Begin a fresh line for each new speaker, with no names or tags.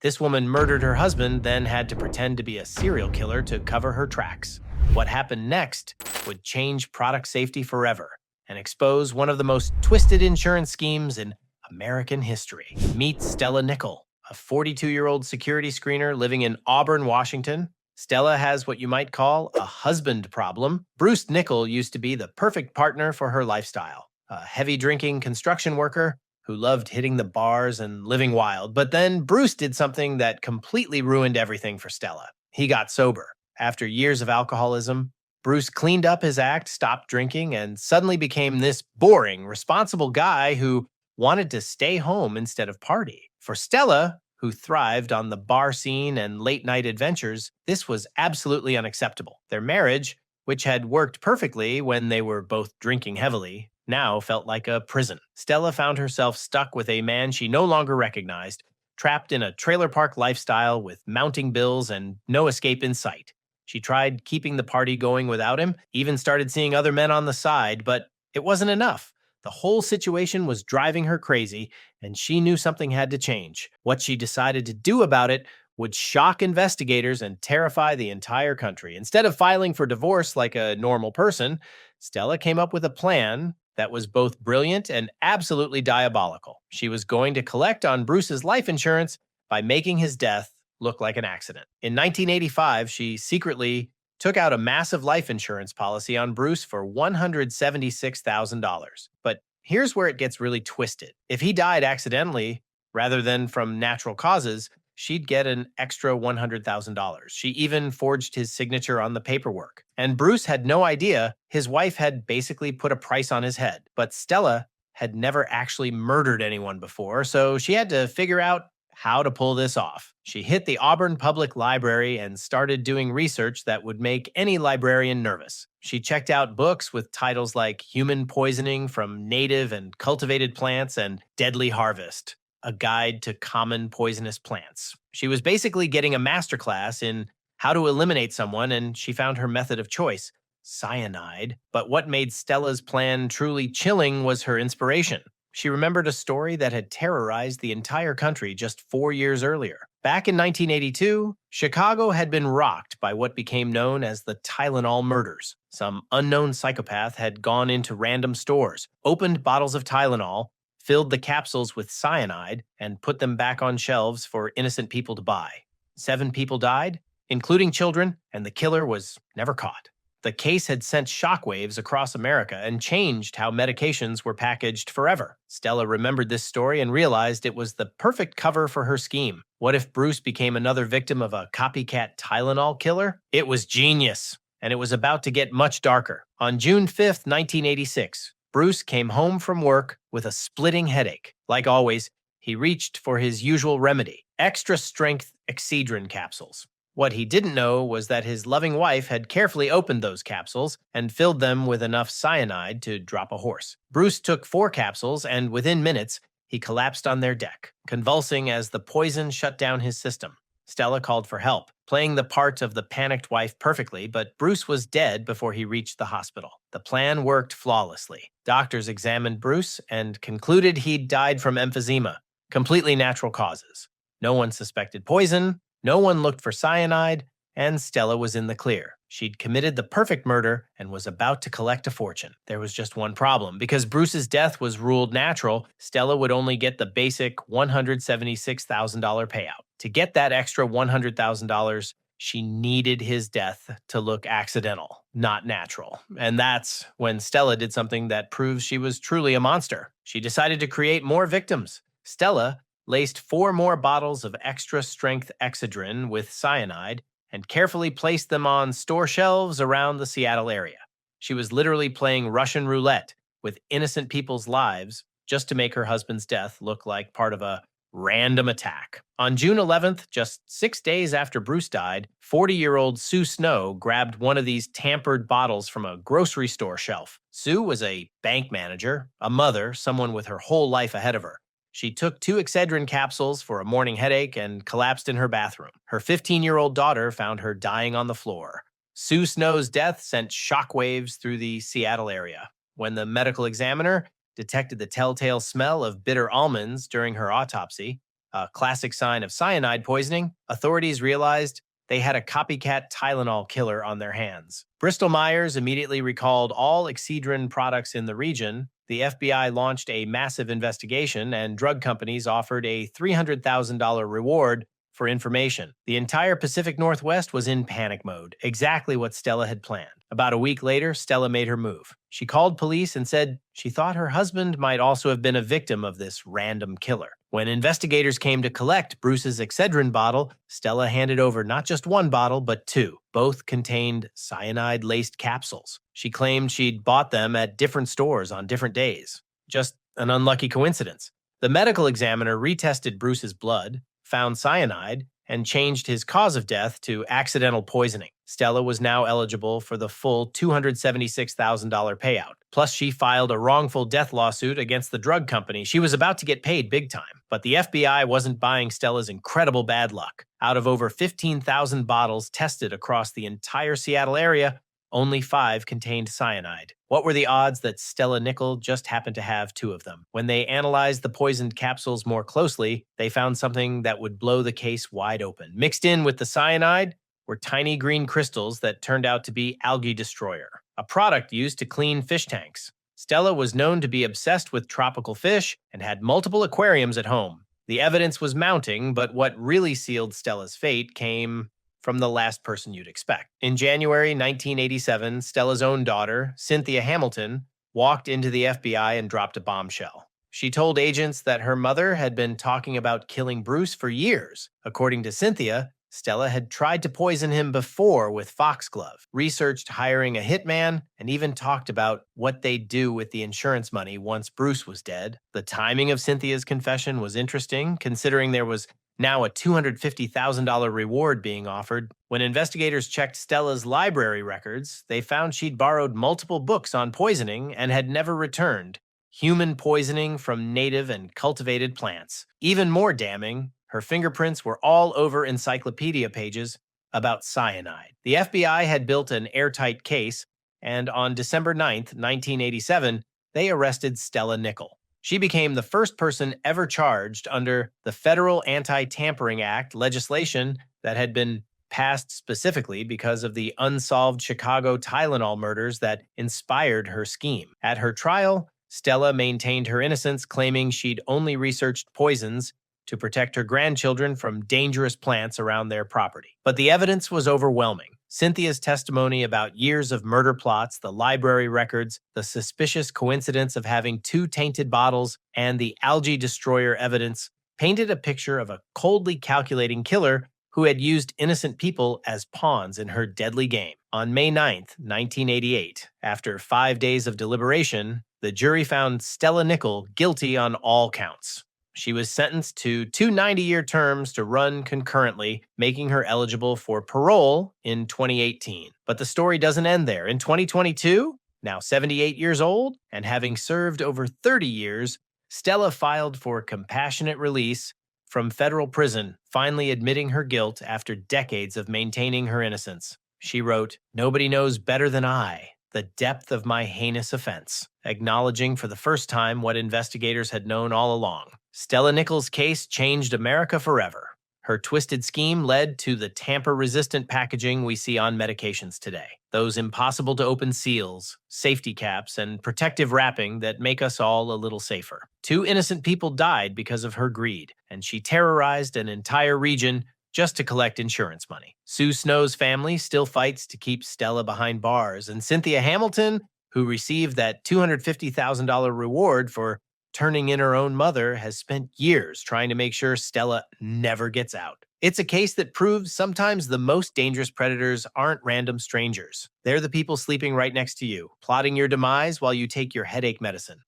This woman murdered her husband, then had to pretend to be a serial killer to cover her tracks. What happened next would change product safety forever and expose one of the most twisted insurance schemes in American history. Meet Stella Nickel, a 42-year-old security screener living in Auburn, Washington. Stella has what you might call a husband problem. Bruce Nickel used to be the perfect partner for her lifestyle, a heavy drinking construction worker who loved hitting the bars and living wild. But then Bruce did something that completely ruined everything for Stella. He got sober. After years of alcoholism, Bruce cleaned up his act, stopped drinking, and suddenly became this boring, responsible guy who wanted to stay home instead of party. For Stella, who thrived on the bar scene and late night adventures, this was absolutely unacceptable. Their marriage, which had worked perfectly when they were both drinking heavily, now felt like a prison. Stella found herself stuck with a man she no longer recognized, trapped in a trailer park lifestyle with mounting bills and no escape in sight. She tried keeping the party going without him, even started seeing other men on the side, but it wasn't enough. The whole situation was driving her crazy, and she knew something had to change. What she decided to do about it would shock investigators and terrify the entire country. Instead of filing for divorce like a normal person, Stella came up with a plan that was both brilliant and absolutely diabolical. She was going to collect on Bruce's life insurance by making his death look like an accident. In 1985, she secretly took out a massive life insurance policy on Bruce for $176,000. But here's where it gets really twisted. If he died accidentally rather than from natural causes, she'd get an extra $100,000. She even forged his signature on the paperwork. And Bruce had no idea his wife had basically put a price on his head. But Stella had never actually murdered anyone before, so she had to figure out how to pull this off. She hit the Auburn Public Library and started doing research that would make any librarian nervous. She checked out books with titles like Human Poisoning from Native and Cultivated Plants and Deadly Harvest, a guide to common poisonous plants. She was basically getting a masterclass in how to eliminate someone, and she found her method of choice, cyanide. But what made Stella's plan truly chilling was her inspiration. She remembered a story that had terrorized the entire country just 4 years earlier. Back in 1982, Chicago had been rocked by what became known as the Tylenol murders. Some unknown psychopath had gone into random stores, opened bottles of Tylenol, filled the capsules with cyanide, and put them back on shelves for innocent people to buy. 7 people died, including children, and the killer was never caught. The case had sent shockwaves across America and changed how medications were packaged forever. Stella remembered this story and realized it was the perfect cover for her scheme. What if Bruce became another victim of a copycat Tylenol killer? It was genius, and it was about to get much darker. On June 5th, 1986, Bruce came home from work with a splitting headache. Like always, he reached for his usual remedy, extra-strength Excedrin capsules. What he didn't know was that his loving wife had carefully opened those capsules and filled them with enough cyanide to drop a horse. Bruce took 4 capsules, and within minutes, he collapsed on their deck, convulsing as the poison shut down his system. Stella called for help, playing the part of the panicked wife perfectly, but Bruce was dead before he reached the hospital. The plan worked flawlessly. Doctors examined Bruce and concluded he'd died from emphysema, completely natural causes. No one suspected poison, no one looked for cyanide, and Stella was in the clear. She'd committed the perfect murder and was about to collect a fortune. There was just one problem. Because Bruce's death was ruled natural, Stella would only get the basic $176,000 payout. To get that extra $100,000, she needed his death to look accidental, not natural. And that's when Stella did something that proves she was truly a monster. She decided to create more victims. Stella laced 4 more bottles of extra-strength Excedrin with cyanide and carefully placed them on store shelves around the Seattle area. She was literally playing Russian roulette with innocent people's lives just to make her husband's death look like part of a random attack. On June 11th, just 6 days after Bruce died, 40-year-old Sue Snow grabbed one of these tampered bottles from a grocery store shelf. Sue was a bank manager, a mother, someone with her whole life ahead of her. She took 2 Excedrin capsules for a morning headache and collapsed in her bathroom. Her 15-year-old daughter found her dying on the floor. Sue Snow's death sent shockwaves through the Seattle area. When the medical examiner detected the telltale smell of bitter almonds during her autopsy, a classic sign of cyanide poisoning, authorities realized they had a copycat Tylenol killer on their hands. Bristol Myers immediately recalled all Excedrin products in the region. The FBI launched a massive investigation, and drug companies offered a $300,000 reward for information. The entire Pacific Northwest was in panic mode, exactly what Stella had planned. About a week later, Stella made her move. She called police and said she thought her husband might also have been a victim of this random killer. When investigators came to collect Bruce's Excedrin bottle, Stella handed over not just one bottle, but two. Both contained cyanide-laced capsules. She claimed she'd bought them at different stores on different days. Just an unlucky coincidence. The medical examiner retested Bruce's blood, found cyanide, and changed his cause of death to accidental poisoning. Stella was now eligible for the full $276,000 payout. Plus, she filed a wrongful death lawsuit against the drug company. She was about to get paid big time. But the FBI wasn't buying Stella's incredible bad luck. Out of over 15,000 bottles tested across the entire Seattle area, only 5 contained cyanide. What were the odds that Stella Nickel just happened to have 2 of them? When they analyzed the poisoned capsules more closely, they found something that would blow the case wide open. Mixed in with the cyanide were tiny green crystals that turned out to be algae destroyer, a product used to clean fish tanks. Stella was known to be obsessed with tropical fish and had multiple aquariums at home. The evidence was mounting, but what really sealed Stella's fate came from the last person you'd expect. In January 1987, Stella's own daughter, Cynthia Hamilton, walked into the FBI and dropped a bombshell. She told agents that her mother had been talking about killing Bruce for years. According to Cynthia, Stella had tried to poison him before with foxglove, researched hiring a hitman, and even talked about what they'd do with the insurance money once Bruce was dead. The timing of Cynthia's confession was interesting, considering there was now a $250,000 reward being offered. When investigators checked Stella's library records, they found she'd borrowed multiple books on poisoning and had never returned. Human poisoning from native and cultivated plants. Even more damning, her fingerprints were all over encyclopedia pages about cyanide. The FBI had built an airtight case, and on December 9th, 1987, they arrested Stella Nickel. She became the first person ever charged under the Federal Anti-Tampering Act legislation that had been passed specifically because of the unsolved Chicago Tylenol murders that inspired her scheme. At her trial, Stella maintained her innocence, claiming she'd only researched poisons to protect her grandchildren from dangerous plants around their property. But the evidence was overwhelming. Cynthia's testimony about years of murder plots, the library records, the suspicious coincidence of having 2 tainted bottles, and the algae destroyer evidence painted a picture of a coldly calculating killer who had used innocent people as pawns in her deadly game. On May 9th, 1988, after 5 days of deliberation, the jury found Stella Nickel guilty on all counts. She was sentenced to 2 90-year terms to run concurrently, making her eligible for parole in 2018. But the story doesn't end there. In 2022, now 78 years old, and having served over 30 years, Stella filed for compassionate release from federal prison, finally admitting her guilt after decades of maintaining her innocence. She wrote, "Nobody knows better than I the depth of my heinous offense," acknowledging for the first time what investigators had known all along. Stella Nickel's case changed America forever. Her twisted scheme led to the tamper-resistant packaging we see on medications today. Those impossible-to-open seals, safety caps, and protective wrapping that make us all a little safer. 2 innocent people died because of her greed, and she terrorized an entire region just to collect insurance money. Sue Snow's family still fights to keep Stella behind bars, and Cynthia Hamilton, who received that $250,000 reward for turning in her own mother, has spent years trying to make sure Stella never gets out. It's a case that proves sometimes the most dangerous predators aren't random strangers. They're the people sleeping right next to you, plotting your demise while you take your headache medicine.